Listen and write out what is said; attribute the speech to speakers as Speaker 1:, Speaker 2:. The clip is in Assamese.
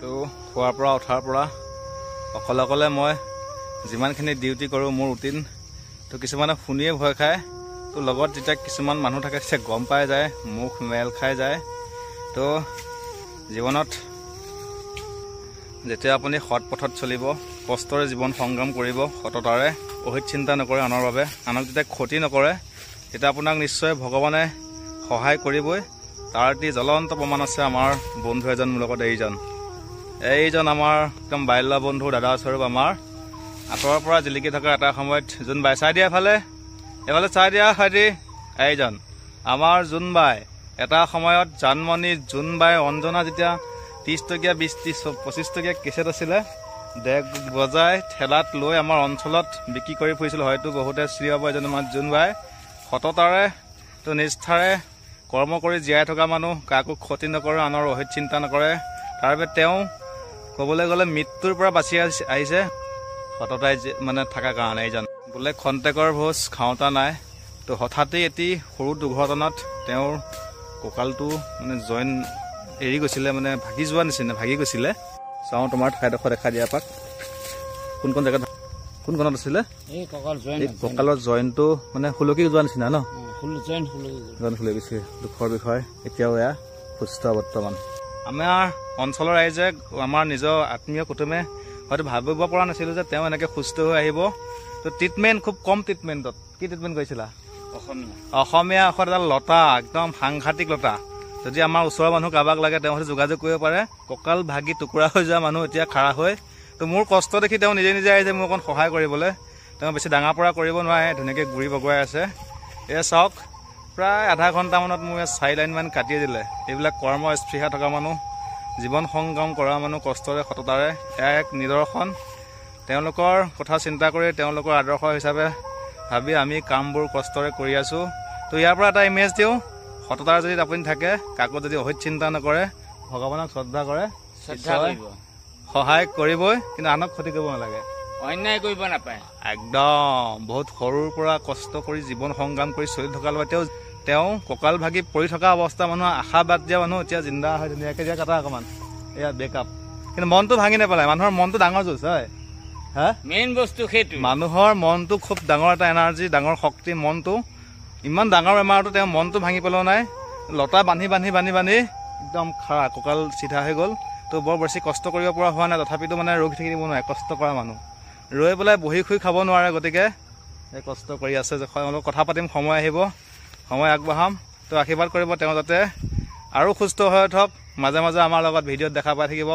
Speaker 1: তো খোৱাৰ পৰা উঠাৰ পৰা অকলে অকলে মই যিমানখিনি ডিউটি কৰোঁ মোৰ ৰুটিন তো কিছুমানে শুনিয়ে ভয় খায়। তো লগত যেতিয়া কিছুমান মানুহ থাকে তেতিয়া গম পাই যায়, মুখ মেল খাই যায়। তো জীৱনত যেতিয়া আপুনি সৎ পথত চলিব, কষ্টৰে জীৱন সংগ্ৰাম কৰিব, সততাৰে অহিত চিন্তা নকৰে আনৰ বাবে, আনক যেতিয়া ক্ষতি নকৰে, তেতিয়া আপোনাক নিশ্চয় ভগৱানে সহায় কৰিবই। তাৰ এটি জ্বলন্ত প্ৰমাণ আছে আমাৰ বন্ধু এজন মোৰ লগত। এইজন আমাৰ একদম বাল্য বন্ধু দাদা স্বৰূপ। আমাৰ আঁতৰৰ পৰা জিলিকি থকা এটা সময়ত জোনবাই চাই দিয়া এফালে চাই দিয়া ভাইটি। এইজন আমাৰ জোনবাই। এটা সময়ত জানমণি জোনবাই অঞ্জনা যেতিয়া 30 টকীয়া 25 টকীয়া কেছেট আছিলে, ডেক বজাই ঠেলাত লৈ আমাৰ অঞ্চলত বিক্ৰী কৰি ফুৰিছিল। হয়তো বহুতে চিনি পাব এজন আমাৰ জোনবাই। সততাৰে তো নিষ্ঠাৰে কৰ্ম কৰি জীয়াই থকা মানুহ, কাকো ক্ষতি নকৰে, আনৰ অহিত চিন্তা নকৰে। তাৰ বাবে তেওঁ ক'বলৈ গ'লে মৃত্যুৰ পৰা বাচি আহিছে সততাই মানে থকাৰ কাৰণে। এইজন বোলে খন্তেকৰ ভোজ খাওঁতা নাই। তো হঠাতে এটি সৰু দুৰ্ঘটনাত তেওঁৰ কঁকালটো মানে জইন এৰি গৈছিলে, মানে ভাগি যোৱা নিচিনা ভাগি গৈছিলে। চাওঁ তোমাৰ ঠাইডোখৰ দেখা দিয়া পাক। কোনখন জেগাত কোনখনত আছিলে? এই কঁকালৰ জইনটো মানে সুলকি যোৱা নিচিনা ন? জইন সুলকি গৈছে। দুখৰ বিষয়। এতিয়াও এয়া সুস্থ বৰ্তমান। আমাৰ অঞ্চলৰ ৰাইজে, আমাৰ নিজৰ আত্মীয় কুটুমে হয়তো ভাবিব পৰা নাছিলোঁ যে তেওঁ এনেকৈ সুস্থ হৈ আহিব। তো ট্ৰিটমেণ্ট খুব কম ট্ৰিটমেণ্টত। কি ট্ৰিটমেণ্ট কৰিছিলা? অসমীয়া ঔষধ এডাল লতা, একদম সাংঘাতিক লতা। যদি আমাৰ ওচৰৰ মানুহ কাৰোবাক লাগে তেওঁ সৈতে যোগাযোগ কৰিব পাৰে। কঁকাল ভাগি টুকুৰা হৈ যোৱা মানুহ এতিয়া খাৰা হৈ। তো মোৰ কষ্ট দেখি তেওঁ নিজে নিজে আহিছে মোক অকণ সহায় কৰিবলৈ। তেওঁ বেছি ডাঙৰ পৰা কৰিব নোৱাৰে, ধুনীয়াকৈ গুৰি বগুৱাই আছে। এয়া চাওক, প্ৰায় আধা ঘণ্টামানত মোৰ 4 লাইনমান কাটিয়ে দিলে। এইবিলাক কৰ্ম স্পৃহা থকা মানুহ, জীৱন সংগ্ৰাম কৰা মানুহ, কষ্টৰে সততাৰে। এয়া এক নিদৰ্শন। তেওঁলোকৰ কথা চিন্তা কৰি, তেওঁলোকৰ আদৰ্শ হিচাপে ভাবি আমি কামবোৰ কষ্টৰে কৰি আছোঁ। তো ইয়াৰ পৰা এটা ইমেজ দিওঁ, সততাৰ যদি আপুনি থাকে, কাকো যদি অহিত চিন্তা নকৰে, ভগৱানক শ্ৰদ্ধা কৰে, সহায় কৰিবই, কিন্তু আনক ক্ষতি কৰিব নালাগে, অন্যায় কৰিব নাপায়। একদম বহুত সৰুৰ পৰা কষ্ট কৰি জীৱন সংগ্ৰাম কৰি চলি থকা লগত তেওঁ কঁকাল ভাগি পৰি থকা অৱস্থা মানুহ, আশা বাদ দিয়া মানুহ এতিয়া জিন্দা হয় ধুনীয়াকৈ। দিয়া কাটা অকণমান, এয়া বেকআপ। কিন্তু মনটো ভাঙি নেপেলায়। মানুহৰ মনটো ডাঙৰ যুঁজ হয়। হা, মেইন বস্তু সেইটো। মানুহৰ মনটো খুব ডাঙৰ এটা এনাৰ্জি, ডাঙৰ শক্তি মনটো। ইমান ডাঙৰ বেমাৰটো তেওঁ মনটো ভাঙি পেলোৱা নাই। লতা বান্ধি বান্ধি বান্ধি বান্ধি একদম খাৰা, কঁকাল চিধা হৈ গ'ল। তো বৰ বেছি কষ্ট কৰিব পৰা হোৱা নাই, তথাপিতো মানে ৰখি থাকিব নোৱাৰে। কষ্ট কৰা মানুহ ৰৈ পেলাই বহি শুই খাব নোৱাৰে, গতিকে এই কষ্ট কৰি আছে। যে কথা পাতিম, সময় আহিব, সময় আগবঢ়াম। তো আশীৰ্বাদ কৰিব তেওঁ যাতে আৰু সুস্থ হৈ উঠক, মাজে মাজে আমাৰ লগত ভিডিঅ'ত দেখা পাই থাকিব।